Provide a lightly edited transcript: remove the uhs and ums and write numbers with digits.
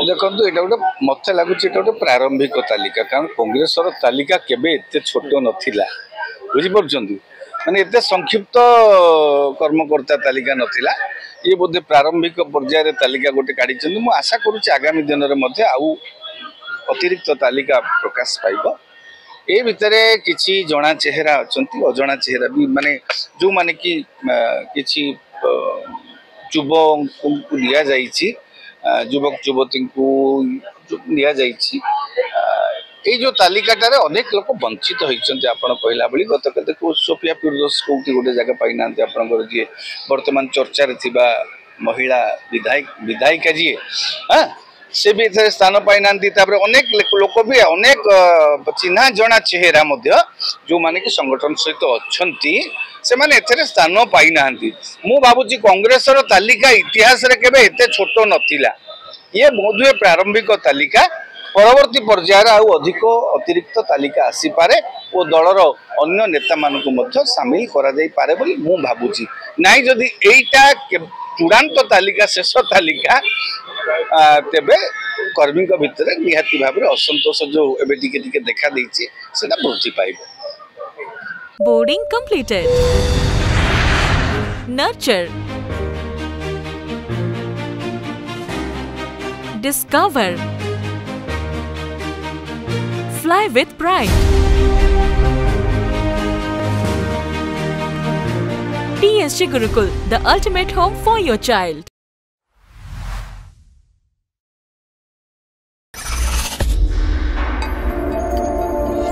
देखो ये गोटे मत लगुच गोटे प्रारंभिक तालिका कारण कांग्रेस तालिका केबे एते छोट नथिला बुझीपुर माने एते संक्षिप्त कर्मकर्ता तालिका नथिला ये बोधे प्रारंभिक पर्यायर तालिका गोटे काढ़ी मु आशा करुच्ची आगामी दिन में आउ अतिरिक्त तालिका प्रकाश पाइब ए भितर किछि जना चेहरा अछंती अजଣା चेहरा भी माने जो माने कि किछि युवक को लिया जाइछि युवक युवती को लिया जाइछि ये जो तालिकाटारे अनेक लोक वंचित होइछन्ते आपण कहला बली गत कते को सोफिया फिरदौस कोठी गोटे जगह पाइ नांते आपनकर जे वर्तमान चर्चा रे थिबा महिला विधायिका जी हां से भी एथे स्थान पाइ नांती तापर अनेक लोक भी अनेक चिन्हा जणा चेहरा मध्य जो माने कि संगठन सहित अछंती से माने एथे स्थान पाइ नांती मु भाबुची कांग्रेस रो तालिका इतिहास रे केबे एते छोट नथिला ये बोधुए प्रारंभिक तालिका परवर्ती पर्यायर आउ अधिक अतिरिक्त तालिका आसी पारे और दलर अन्य नेता मानकु मध्य शामिल करा जाई पारे बोली मु भाबुची नाइ जदी एइटा चूड़ांत तालिका शेष तालिका तेबे कर्मी भितर निहाती भाव असंतोष जो एबे टिके देखा देछि सेटा वृद्धि पाइबो। Boarding completed nurture discover fly with pride TSG Gurukul, the ultimate home for your child.